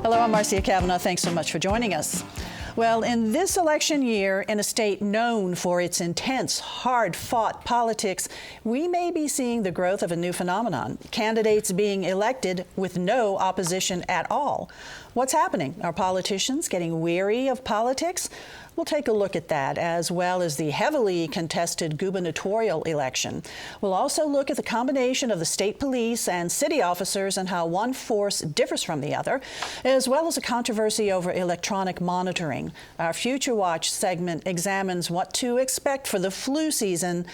Hello, I'm Marcia Cavanaugh. Thanks so much for joining us. Well, in this election year, in a state known for its intense, hard-fought politics, we may be seeing the growth of a new phenomenon, candidates being elected with no opposition at all. What's happening? Are politicians getting weary of politics? We'll take a look at that, as well as the heavily contested gubernatorial election. We'll also look at the combination of the state police and city officers and how one force differs from the other, as well as a controversy over electronic monitoring. Our Future Watch segment examines what to expect for the flu season.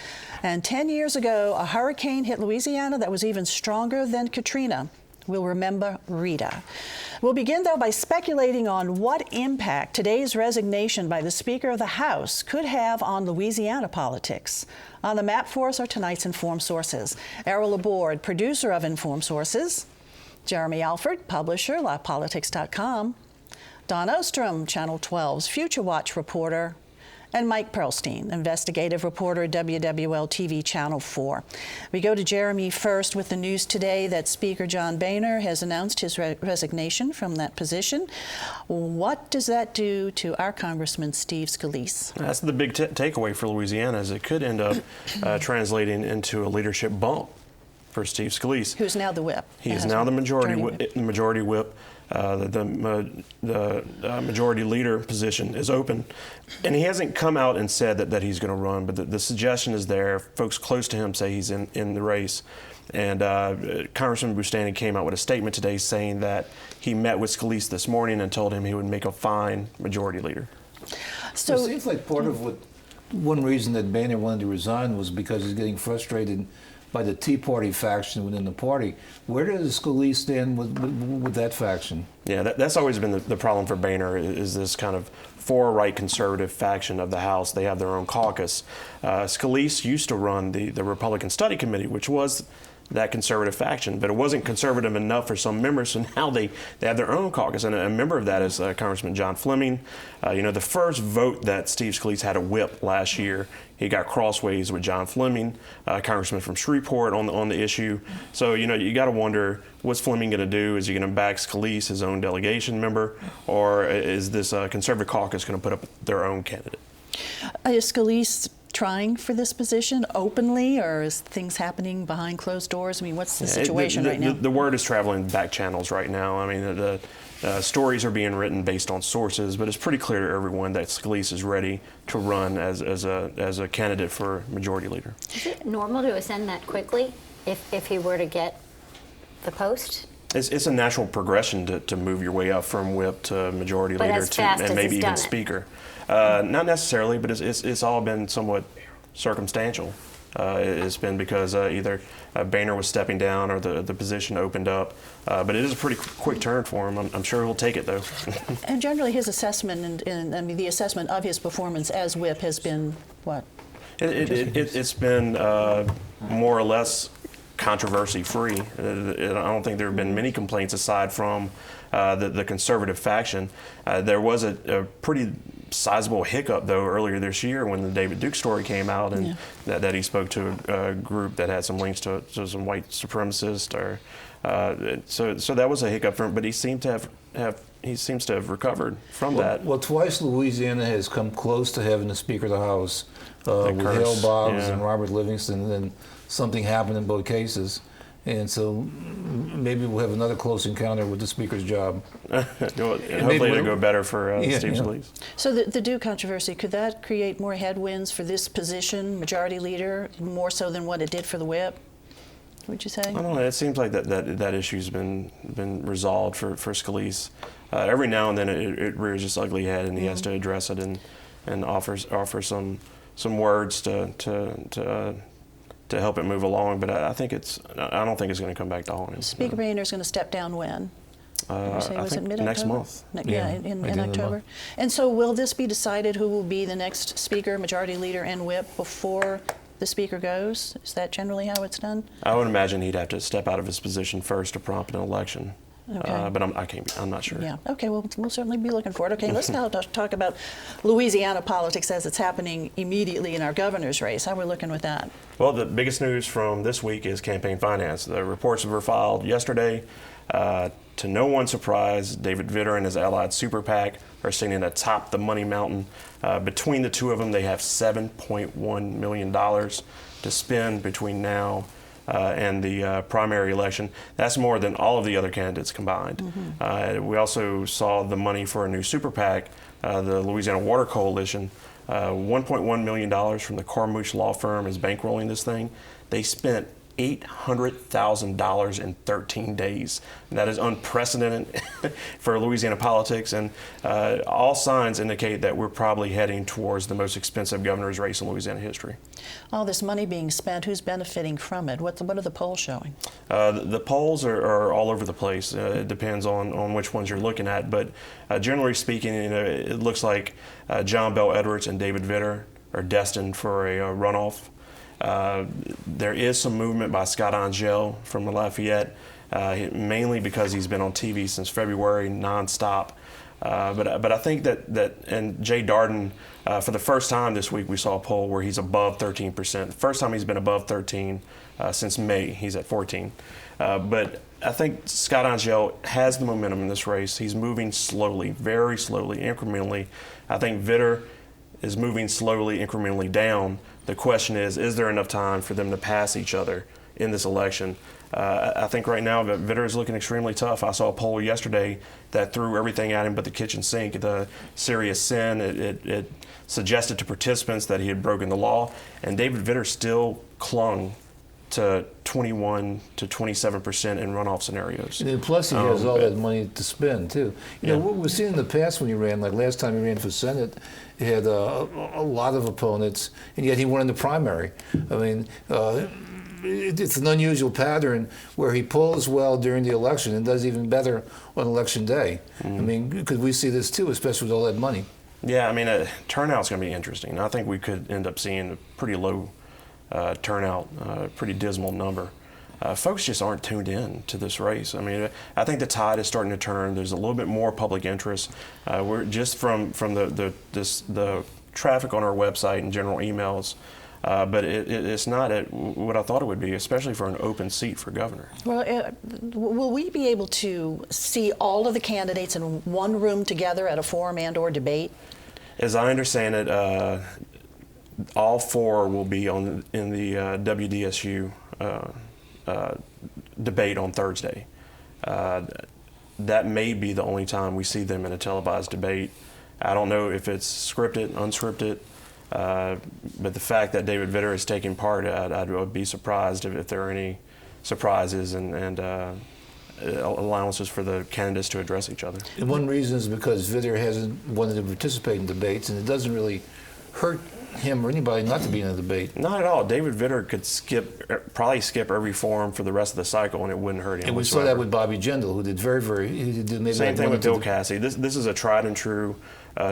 And 10 years ago, a hurricane hit Louisiana that was even stronger than Katrina. We'll remember Rita. We'll begin, though, by speculating on what impact today's resignation by the Speaker of the House could have on Louisiana politics. On the map for us are tonight's Informed Sources. Errol Laborde, producer of Informed Sources. Jeremy Alford, publisher, LivePolitics.com. Don Ostrom, Channel 12's Future Watch reporter. And Mike Perlstein, investigative reporter, WWL-TV Channel 4. We go to Jeremy first with the news today that Speaker John Boehner has announced his resignation from that position. What does that do to our Congressman Steve Scalise? That's the big takeaway for Louisiana, is it could end up translating into a leadership bump for Steve Scalise. Who's now the whip. He is now the majority whip. The majority leader position is open, and he hasn't come out and said that he's going to run, but the suggestion is there. Folks close to him say he's in the race, and Congressman Boustany came out with a statement today saying that he met with Scalise this morning and told him he would make a fine majority leader. So it seems like part of one reason that Boehner wanted to resign was because he's getting frustrated by the Tea Party faction within the party. Where does Scalise stand with that faction? Yeah, that's always been the problem for Boehner, is this kind of far-right conservative faction of the House. They have their own caucus. Scalise used to run the Republican Study Committee, which was that conservative faction, but it wasn't conservative enough for some members, so now they have their own caucus, and a member of that is Congressman John Fleming. The first vote that Steve Scalise had a whip last year, he got crossways with John Fleming, congressman from Shreveport, on the issue. So you got to wonder, what's Fleming going to do? Is he going to back Scalise, his own delegation member, or is this conservative caucus going to put up their own candidate? Is Scalise trying for this position openly, or is things happening behind closed doors? I mean, what's the situation right now? The word is traveling back channels right now. I mean, the stories are being written based on sources, but it's pretty clear to everyone that Scalise is ready to run as a candidate for majority leader. Is it normal to ascend that quickly if he were to get the post? It's a natural progression to move your way up from whip to majority leader and maybe even speaker. Not necessarily, but it's all been somewhat circumstantial. It's been because either Boehner was stepping down or the position opened up. But it is a pretty quick turn for him. I'm sure he'll take it, though. And generally his assessment, and the assessment of his performance as whip has been what? It's been more or less controversy-free. I don't think there have been many complaints aside from the conservative faction. There was a pretty sizable hiccup, though, earlier this year when the David Duke story came out, and that he spoke to a group that had some links to some white supremacists. So that was a hiccup for him, but he seems to have recovered from that. Well, twice Louisiana has come close to having the Speaker of the House with Hale Boggs and Robert Livingston, and then something happened in both cases. And so maybe we'll have another close encounter with the Speaker's job. Hopefully it'll go better for Steve Scalise. So the Duke controversy, could that create more headwinds for this position, majority leader, more so than what it did for the whip, would you say? I don't know. It seems like that issue's been resolved for Scalise. Every now and then it rears its ugly head, and he has to address it and offer some words to help it move along, but I don't think it's going to come back to haunt him. Speaker Boehner's going to step down when? I think next month. In October. And so will this be decided who will be the next Speaker, Majority Leader, and Whip before the Speaker goes? Is that generally how it's done? I would imagine he'd have to step out of his position first to prompt an election. Okay. But I'm not sure. Yeah. Okay. Well, we'll certainly be looking for it. Okay. Let's now talk about Louisiana politics as it's happening immediately in our governor's race. How are we looking with that? Well, the biggest news from this week is campaign finance. The reports were filed yesterday. to no one's surprise, David Vitter and his allied super PAC are sitting atop the money mountain. Between the two of them, they have $7.1 million to spend between now and the primary election. That's more than all of the other candidates combined. Mm-hmm. We also saw the money for a new super PAC, the Louisiana Water Coalition. $1.1 million from the Carmouche law firm is bankrolling this thing. They spent $800,000 in 13 days. And that is unprecedented for Louisiana politics, and all signs indicate that we're probably heading towards the most expensive governor's race in Louisiana history. All this money being spent, who's benefiting from it? What are the polls showing? The polls are all over the place. It depends on which ones you're looking at, but generally speaking, it looks like John Bel Edwards and David Vitter are destined for a runoff. There is some movement by Scott Angel from Lafayette, mainly because he's been on TV since February nonstop. But I think that and Jay Darden, for the first time this week, we saw a poll where he's above 13%. The first time he's been above 13 since May. He's at 14. But I think Scott Angel has the momentum in this race. He's moving slowly, very slowly, incrementally. I think Vitter is moving slowly, incrementally down. The question is there enough time for them to pass each other in this election? I think right now Vitter is looking extremely tough. I saw a poll yesterday that threw everything at him but the kitchen sink. The serious sin, it suggested to participants that he had broken the law, and David Vitter still clung to 21 to 27% in runoff scenarios. And plus, he has all that money to spend too. You know, what we've seen in the past when he ran, like last time he ran for Senate, he had a lot of opponents, and yet he won in the primary. I mean, it's an unusual pattern where he polls well during the election and does even better on election day. I mean, because we see this too, especially with all that money. Yeah, I mean, turnout's going to be interesting. I think we could end up seeing a pretty low turnout, pretty dismal number. Folks just aren't tuned in to this race. I mean, I think the tide is starting to turn. There's a little bit more public interest. We're just from the traffic on our website and general emails, but it's not at what I thought it would be, especially for an open seat for governor. Well, will we be able to see all of the candidates in one room together at a forum and/or debate? As I understand it, all four will be in the WDSU debate on Thursday. That may be the only time we see them in a televised debate. I don't know if it's scripted, unscripted, but the fact that David Vitter is taking part, I would be surprised if there are any surprises and allowances for the candidates to address each other. And one reason is because Vitter hasn't wanted to participate in debates, and it doesn't really hurt him or anybody not to be in a debate. Not at all. David Vitter could probably skip every forum for the rest of the cycle, and it wouldn't hurt him. And we saw that with Bobby Jindal, who did he did maybe same thing with Bill Cassidy. This is a tried and true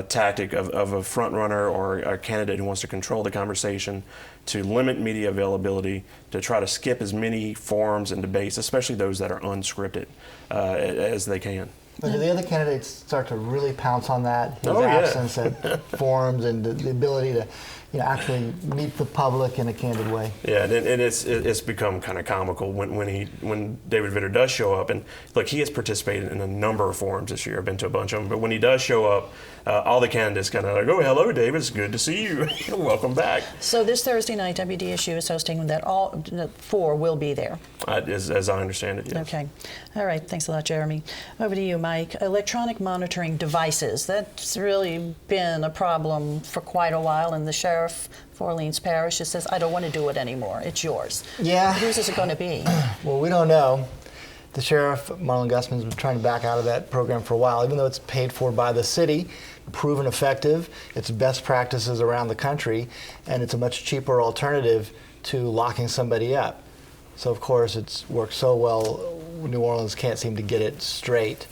tactic of a front runner or a candidate who wants to control the conversation, to limit media availability, to try to skip as many forums and debates, especially those that are unscripted, as they can. But do the other candidates start to really pounce on that? His Oh, yeah. absence at forums and the ability to, actually meet the public in a candid way. Yeah, and it's become kind of comical when David Vitter does show up. And look, he has participated in a number of forums this year. I've been to a bunch of them. But when he does show up, all the candidates kind of like, "Oh, hello, David. It's good to see you. Welcome back." So this Thursday night, WDSU is hosting that. All four will be there. As I understand it, yes. Okay. All right. Thanks a lot, Jeremy. Over to you, Mike. Electronic monitoring devices. That's really been a problem for quite a while, and the sheriff for Orleans Parish just says, "I don't want to do it anymore. It's yours." Yeah. Whose is it going to be? Well, we don't know. The sheriff, Marlon Gusman's been trying to back out of that program for a while, even though it's paid for by the city, proven effective, it's best practices around the country, and it's a much cheaper alternative to locking somebody up. So, of course, it's worked so well, New Orleans can't seem to get it straight.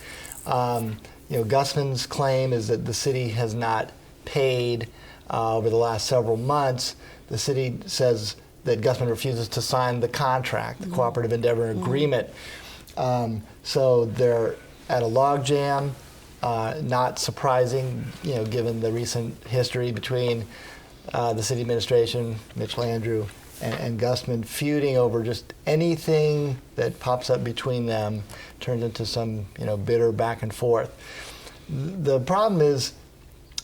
Gusman's claim is that the city has not paid over the last several months. The city says that Gusman refuses to sign the contract, the cooperative endeavor agreement. So they're at a logjam. Not surprising, given the recent history between the city administration, Mitch Landrieu, and Gusman feuding over just anything that pops up between them turns into some bitter back and forth. The problem is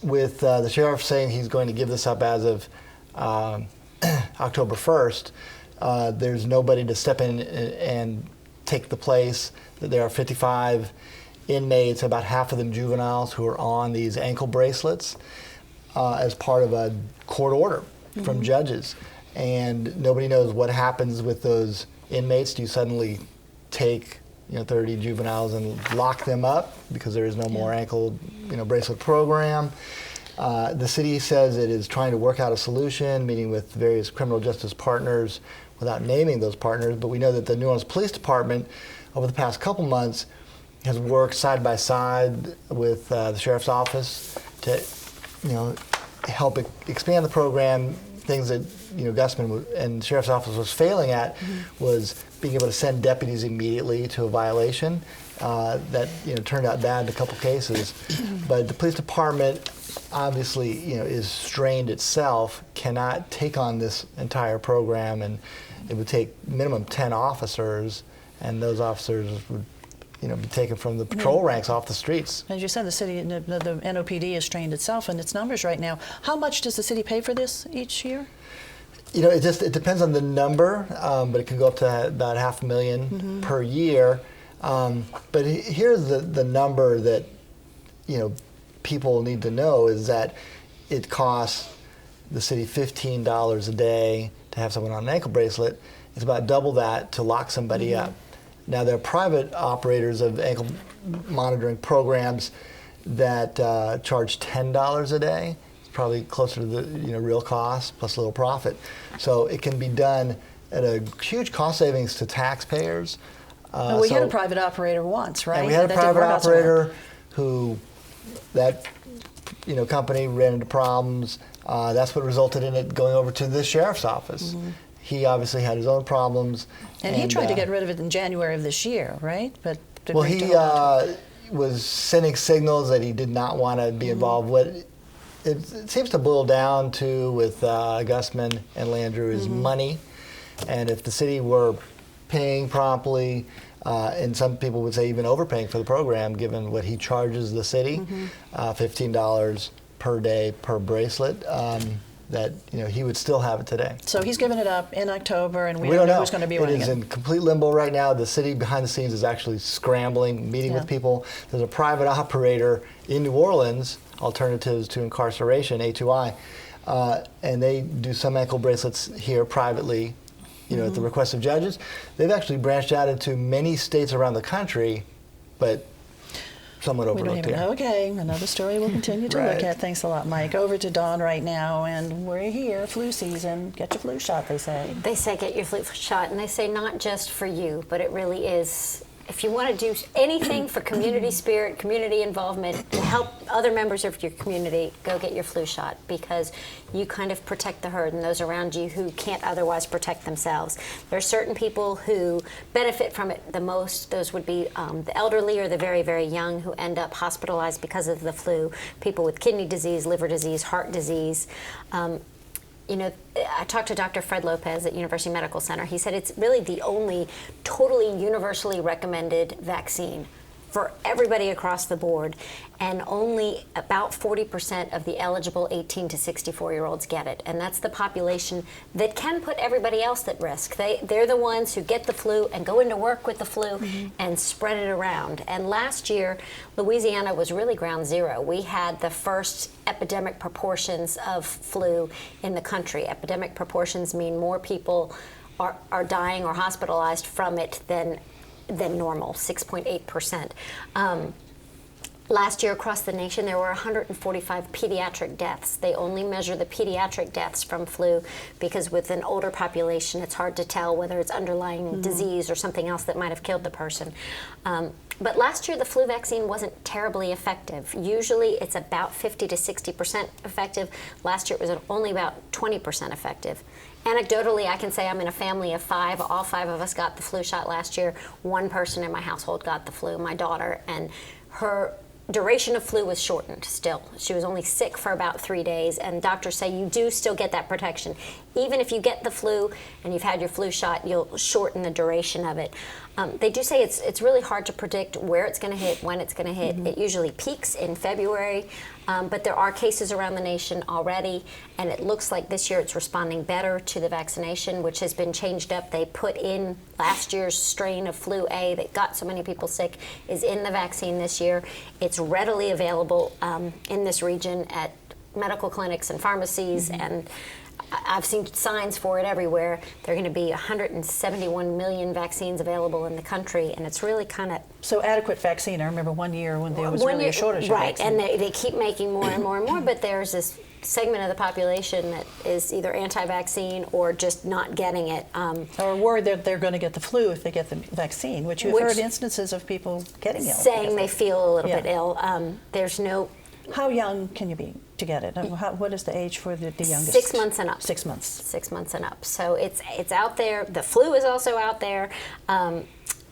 with the sheriff saying he's going to give this up as of October 1st, there's nobody to step in and take the place. There are 55 inmates, about half of them juveniles, who are on these ankle bracelets as part of a court order from judges. And nobody knows what happens with those inmates. Do you suddenly take 30 juveniles and lock them up because there is no more ankle bracelet program? The city says it is trying to work out a solution, meeting with various criminal justice partners without naming those partners, but we know that the New Orleans Police Department over the past couple months has worked side by side with the sheriff's office to help expand the program. Things that Gusman and the sheriff's office was failing at was being able to send deputies immediately to a violation. That turned out bad in a couple cases. But the police department obviously is strained itself, cannot take on this entire program, and it would take minimum 10 officers, and those officers would be taken from the patrol ranks off the streets. As you said, the city, the NOPD has strained itself in its numbers right now. How much does the city pay for this each year? It depends on the number, but it can go up to about $500,000 per year. But here's the number that people need to know is that it costs the city $15 a day to have someone on an ankle bracelet. It's about double that to lock somebody up. Now, there are private operators of ankle monitoring programs that charge $10 a day. It's probably closer to the real cost plus a little profit. So it can be done at a huge cost savings to taxpayers. We had a private operator once, right? And we had a private operator who that company ran into problems. That's what resulted in it going over to the sheriff's office. He obviously had his own problems. And he tried to get rid of it in January of this year, right? But he was sending signals that he did not want to be involved. What it seems to boil down to with Gusman and Landrew is money. And if the city were paying promptly, and some people would say even overpaying for the program, given what he charges the city, $15 per day per bracelet, that he would still have it today. So he's given it up in October, and we don't know who's going to be running it. It is in complete limbo right now. The city behind the scenes is actually scrambling, meeting with people. There's a private operator in New Orleans, Alternatives to Incarceration, A2I, and they do some ankle bracelets here privately, at the request of judges. They've actually branched out into many states around the country, but somewhat overlooked here. Okay, another story we'll continue to look at. Thanks a lot, Mike. Over to Dawn right now, and we're here, flu season. Get your flu shot, they say. They say get your flu shot, and they say not just for you, but it really is. If you want to do anything for community spirit, community involvement, to help other members of your community, go get your flu shot, because you kind of protect the herd and those around you who can't otherwise protect themselves. There are certain people who benefit from it the most. Those would be the elderly or the very, very young who end up hospitalized because of the flu, people with kidney disease, liver disease, heart disease. I talked to Dr. Fred Lopez at University Medical Center. He said it's really the only totally universally recommended vaccine for everybody across the board, and only about 40% of the eligible 18 to 64-year-olds get it. And that's the population that can put everybody else at risk. They're the ones who get the flu and go into work with the flu and spread it around. And last year, Louisiana was really ground zero. We had the first epidemic proportions of flu in the country. Epidemic proportions mean more people are dying or hospitalized from it than normal, 6.8%. Last year across the nation, there were 145 pediatric deaths. They only measure the pediatric deaths from flu because with an older population, it's hard to tell whether it's underlying disease or something else that might have killed the person. But last year, the flu vaccine wasn't terribly effective. Usually, it's about 50 to 60% effective. Last year, it was only about 20% effective. Anecdotally, I can say I'm in a family of 5. All 5 of us got the flu shot last year. One person in my household got the flu, my daughter, and her duration of flu was shortened still. She was only sick for about 3 days, and doctors say you do still get that protection. Even if you get the flu and you've had your flu shot, you'll shorten the duration of it. They do say it's really hard to predict where it's going to hit, when it's going to hit. It usually peaks in February, but there are cases around the nation already, and it looks like this year it's responding better to the vaccination, which has been changed up. They put in last year's strain of flu A that got so many people sick is in the vaccine this year. It's readily available in this region at medical clinics and pharmacies, and I've seen signs for it everywhere. There are going to be 171 million vaccines available in the country, and it's really kind of... So adequate vaccine. I remember one year when there was really a shortage of right, vaccine. and they keep making more and more and more, but there's this segment of the population that is either anti-vaccine or just not getting it. Or worried that they're going to get the flu if they get the vaccine, which you've heard instances of people getting ill. Saying they feel a little bit ill. There's no... How young can you be to get it? What is the age for the youngest? 6 months and up. 6 months. 6 months and up. So it's out there. The flu is also out there.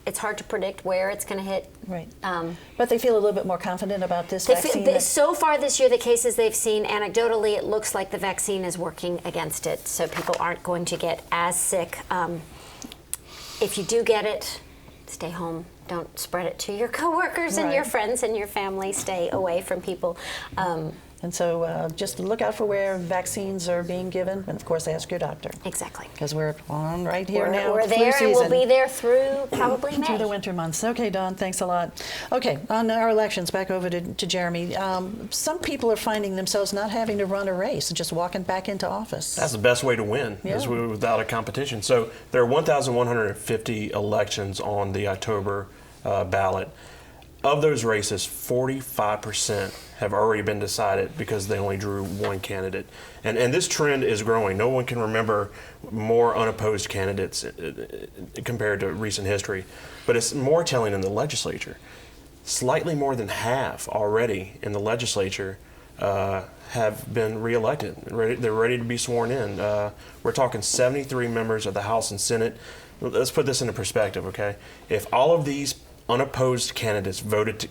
It's hard to predict where it's going to hit. Right. But they feel a little bit more confident about this vaccine? So far this year, the cases they've seen, anecdotally, it looks like the vaccine is working against it, so people aren't going to get as sick. If you do get it, stay home. Don't spread it to your coworkers and your friends and your family. Stay away from people. And so just look out for where vaccines are being given, and of course ask your doctor. Exactly. Because we're on right here now. We're there, and we'll be there through probably May. Through the winter months. Okay, Dawn, thanks a lot. Okay, on our elections, back over to Jeremy. Some people are finding themselves not having to run a race and just walking back into office. That's the best way to win, is without a competition. So there are 1,150 elections on the October ballot. Of those races, 45% have already been decided because they only drew one candidate. And this trend is growing. No one can remember more unopposed candidates compared to recent history. But it's more telling in the legislature. Slightly more than half already in the legislature have been reelected. They're ready to be sworn in. We're talking 73 members of the House and Senate. Let's put this into perspective, okay? If all of these unopposed candidates voted,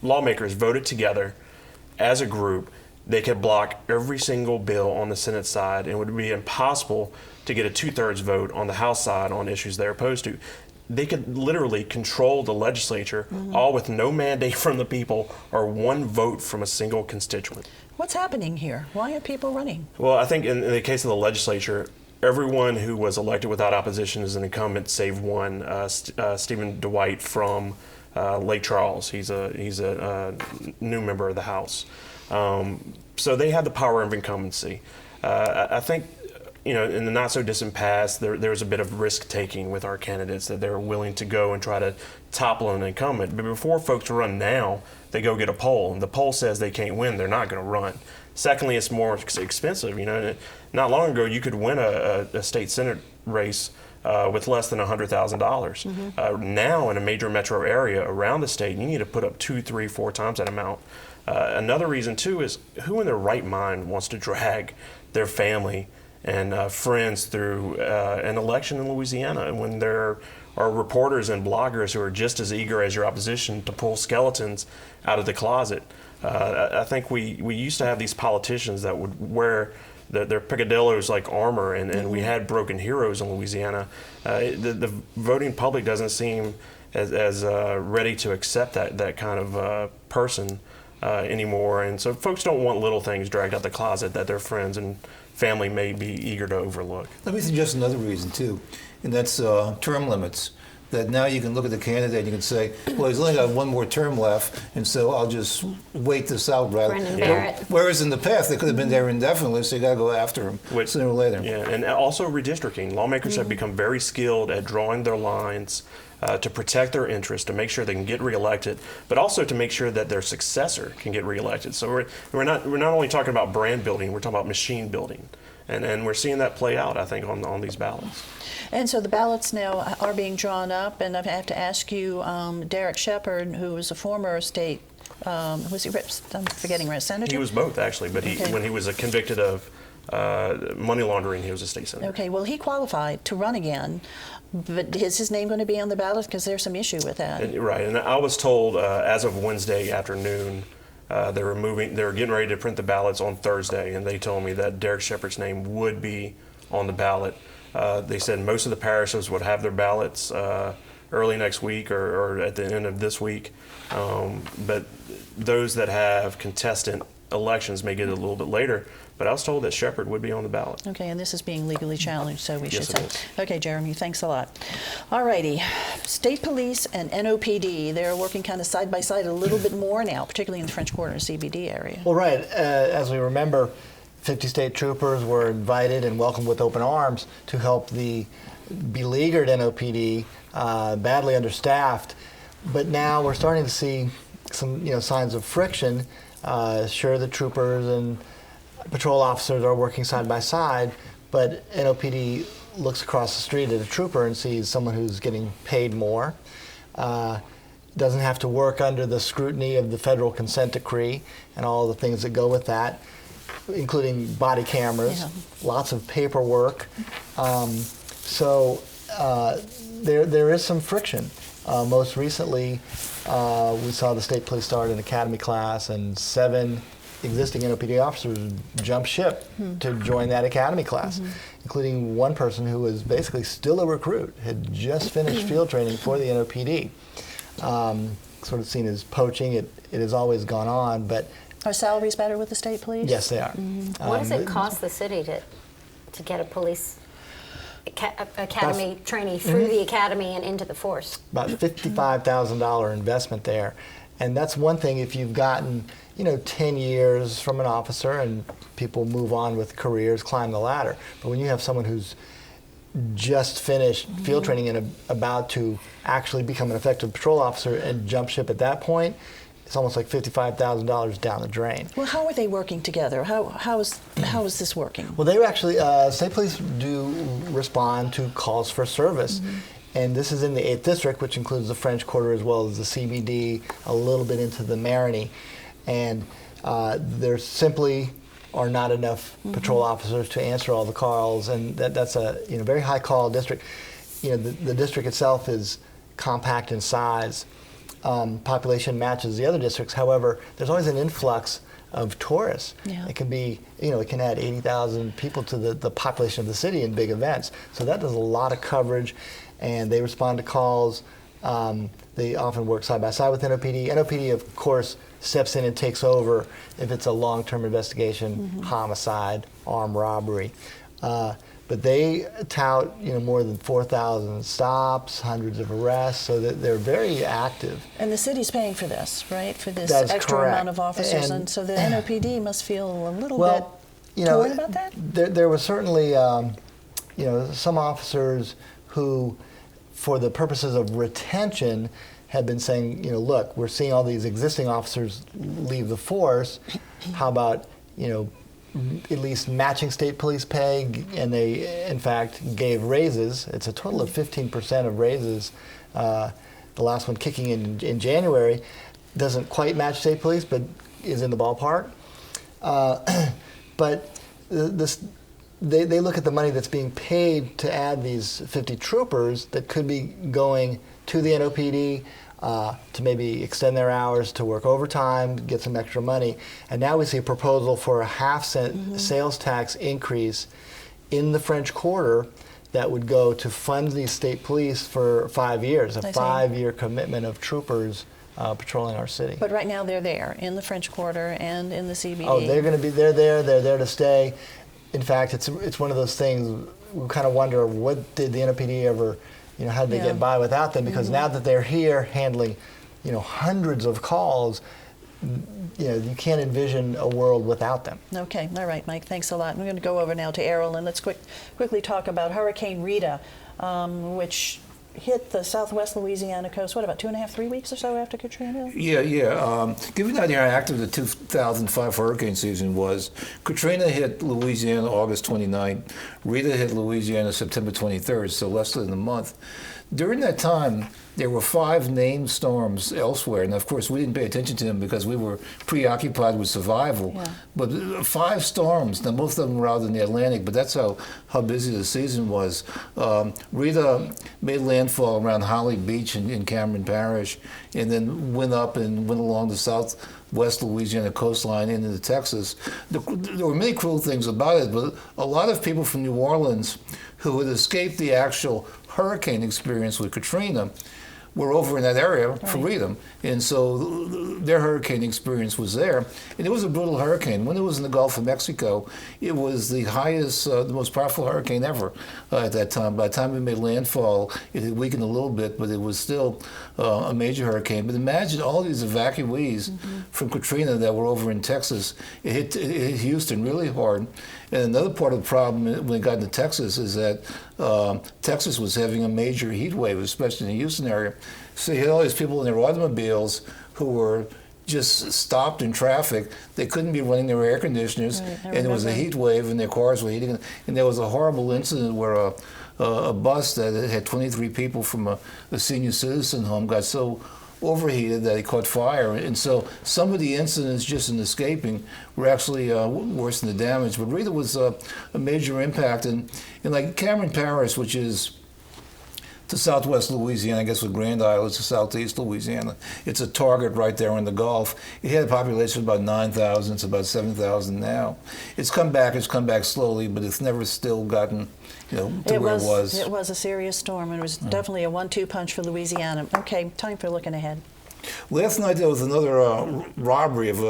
lawmakers voted together as a group, they could block every single bill on the Senate side, and it would be impossible to get a 2/3 vote on the House side on issues they're opposed to. They could literally control the legislature, all with no mandate from the people or one vote from a single constituent. What's happening here? Why are people running? Well, I think in the case of the legislature, everyone who was elected without opposition is an incumbent, save one, Stephen Dwight from Lake Charles. He's a new member of the House. So they have the power of incumbency. I think, in the not so distant past, there was a bit of risk taking with our candidates, that they're willing to go and try to topple an incumbent. But before folks run now, they go get a poll, and the poll says they can't win, they're not going to run. Secondly, it's more expensive. Not long ago, you could win a state senate race with less than $100,000. Now, in a major metro area around the state, you need to put up 2, 3, 4 times that amount. Another reason, too, is who in their right mind wants to drag their family and friends through an election in Louisiana when there are reporters and bloggers who are just as eager as your opposition to pull skeletons out of the closet? I think we used to have these politicians that would wear their picadillos like armor, and we had broken heroes in Louisiana. The voting public doesn't seem as ready to accept that kind of person anymore, and so folks don't want little things dragged out the closet that their friends and family may be eager to overlook. Let me suggest another reason too, and that's term limits. That now you can look at the candidate and you can say, well, he's only got one more term left, and so I'll just wait this out rather. Brendan Barrett. Whereas in the past, they could have been there indefinitely, so you got to go after him sooner or later. Yeah, and also redistricting. Lawmakers have become very skilled at drawing their lines to protect their interests, to make sure they can get reelected, but also to make sure that their successor can get reelected. So we're not only talking about brand building, we're talking about machine building. And we're seeing that play out, I think, on these ballots. And so the ballots now are being drawn up, and I have to ask you, Derek Shepard, who was a former state, was he? I'm forgetting, right? Senator? He was both, actually, but when he was convicted of money laundering. He was a state senator. Okay, well, he qualified to run again, but is his name going to be on the ballot? Because there's some issue with that. Right, and I was told as of Wednesday afternoon, they were getting ready to print the ballots on Thursday, and they told me that Derek Shepherd's name would be on the ballot. They said most of the parishes would have their ballots early next week or at the end of this week, but those that have contestant elections may get it a little bit later. But I was told that Shepherd would be on the ballot. Okay, and this is being legally challenged, so we should Yes, say. it is. Okay, Jeremy, thanks a lot. All righty, State Police and NOPD, they're working kind of side by side a little bit more now, particularly in the French Quarter and CBD area. Well, right. As we remember, 50 state troopers were invited and welcomed with open arms to help the beleaguered NOPD, badly understaffed. But now we're starting to see some, signs of friction. Sure, the troopers and patrol officers are working side by side, but NOPD looks across the street at a trooper and sees someone who's getting paid more, doesn't have to work under the scrutiny of the federal consent decree and all the things that go with that, including body cameras, lots of paperwork. So there is some friction. Most recently, we saw the state police start an academy class, and 7 existing NOPD officers jumped ship to join that academy class, including one person who was basically still a recruit, had just finished field training for the NOPD. Sort of seen as poaching. It has always gone on, but Are salaries better with the state police? yes, they are. What does it cost the city to get a police academy trainee through the academy and into the force? About $55,000 investment there. And that's one thing if you've gotten, 10 years from an officer, and people move on with careers, climb the ladder. But when you have someone who's just finished field training and about to actually become an effective patrol officer and jump ship at that point, it's almost like $55,000 down the drain. Well, how are they working together? How is this working? Well, they were actually, state police do respond to calls for service. And this is in the 8th District, which includes the French Quarter as well as the CBD, a little bit into the Marigny. And there simply are not enough patrol officers to answer all the calls, and that's a very high call district. The district itself is compact in size. Population matches the other districts. However, there's always an influx of tourists. Yeah. It can be, it can add 80,000 people to the population of the city in big events. So that does a lot of coverage, and they respond to calls. They often work side by side with NOPD. NOPD, of course, steps in and takes over if it's a long-term investigation, homicide, armed robbery. But they tout, more than 4,000 stops, hundreds of arrests, so that they're very active. And the city's paying for this, right? For this That's extra correct. amount of officers, and so the NOPD must feel a little Well, bit torn about that. There was certainly, some officers who, for the purposes of retention, had been saying, look, we're seeing all these existing officers leave the force. How about, at least matching state police pay? And they, in fact, gave raises. It's a total of 15% of raises. The last one kicking in January doesn't quite match state police, but is in the ballpark. But they look at the money that's being paid to add these 50 troopers that could be going to the NOPD to maybe extend their hours to work overtime, get some extra money. And now we see a proposal for a half-cent sales tax increase in the French Quarter that would go to fund these state police for 5 years, a 5-year commitment of troopers patrolling our city. But right now they're there in the French Quarter and in the CBD. Oh, they're going to be they're there to stay. In fact, it's one of those things we kind of wonder, what did the NOPD ever, how did they get by without them? Because now that they're here handling, hundreds of calls, you can't envision a world without them. Okay, all right, Mike, thanks a lot. We're going to go over now to Errol, and let's quickly talk about Hurricane Rita, which hit the southwest Louisiana coast, about 2.5, 3 weeks or so after Katrina? Yeah. Give you an idea how active the 2005 hurricane season was. Katrina hit Louisiana August 29th. Rita hit Louisiana September 23rd, so less than a month. During that time, there were 5 named storms elsewhere, and of course we didn't pay attention to them because we were preoccupied with survival. Yeah. But 5 storms, now most of them were out in the Atlantic, but that's how busy the season was. Rita made landfall around Holly Beach in Cameron Parish, and then went up and went along the southwest Louisiana coastline into Texas. There were many cruel things about it, but a lot of people from New Orleans who had escaped the actual hurricane experience with Katrina were over in that area for Rita. And so their hurricane experience was there. And it was a brutal hurricane. When it was in the Gulf of Mexico, it was the highest, the most powerful hurricane ever at that time. By the time it made landfall, it had weakened a little bit, but it was still a major hurricane. But imagine all these evacuees from Katrina that were over in Texas. It hit Houston really hard. And another part of the problem when it got into Texas is that Texas was having a major heat wave, especially in the Houston area. So you had all these people in their automobiles who were just stopped in traffic. They couldn't be running their air conditioners, and it was a heat wave, and their cars were heating. And there was a horrible incident where a bus that had 23 people from a senior citizen home got so overheated that it caught fire. And so some of the incidents just in escaping were actually worse than the damage. But Rita was a major impact. And like Cameron Parish, which is to southwest Louisiana, I guess with Grand Isle, it's to southeast Louisiana. It's a target right there in the Gulf. It had a population of about 9,000. It's about 7,000 now. It's come back slowly, but it's never still gotten to where it was. It was a serious storm, and it was definitely a 1-2 punch for Louisiana. Okay, time for looking ahead. Last night there was another robbery of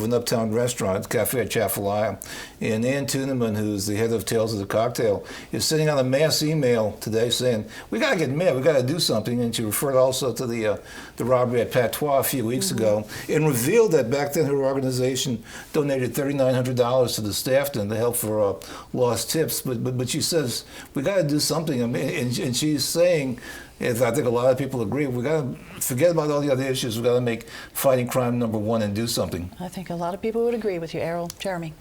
an uptown restaurant, Cafe Atchafalaya, and Ann Tuneman, who's the head of Tales of the Cocktail, is sitting on a mass email today saying, we got to get mad, we got to do something, and she referred also to the robbery at Patois a few weeks ago, and revealed that back then her organization donated $3,900 to the staff to help for lost tips, but she says, we got to do something, and she's saying, as I think a lot of people agree, we got to forget about all the other issues. We got to make fighting crime #1 and do something. I think a lot of people would agree with you, Errol. Jeremy.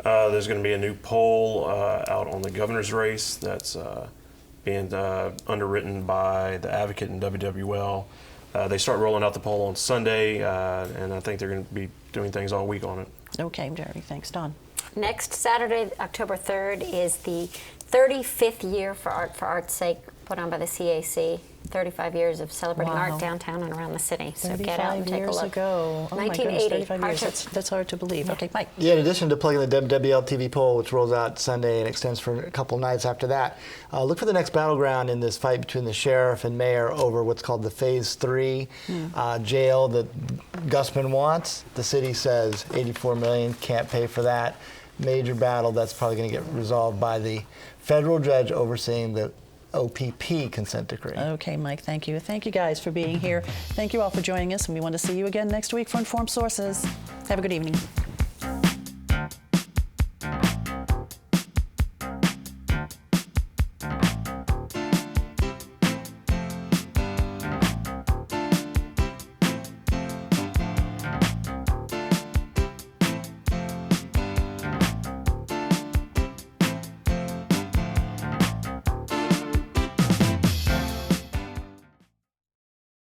There's going to be a new poll out on the governor's race that's being underwritten by the Advocate and WWL. They start rolling out the poll on Sunday, and I think they're going to be doing things all week on it. Okay, Jeremy. Thanks, Don. Next Saturday, October 3rd, is the 35th year for Art's Sake, put on by the CAC. 35 years of celebrating art downtown and around the city. So get out and take a look. 35 years ago. Oh my goodness, 35 years. That's hard to believe. Okay, Mike. Yeah, in addition to plugging the WWL TV poll, which rolls out Sunday and extends for a couple nights after that, look for the next battleground in this fight between the sheriff and mayor over what's called the Phase 3 jail that Gusman wants. The city says $84 million, can't pay for that. Major battle that's probably going to get resolved by the federal judge overseeing the OPP consent decree. Okay, Mike, thank you. Thank you guys for being here. Thank you all for joining us, and we want to see you again next week for Informed Sources. Have a good evening.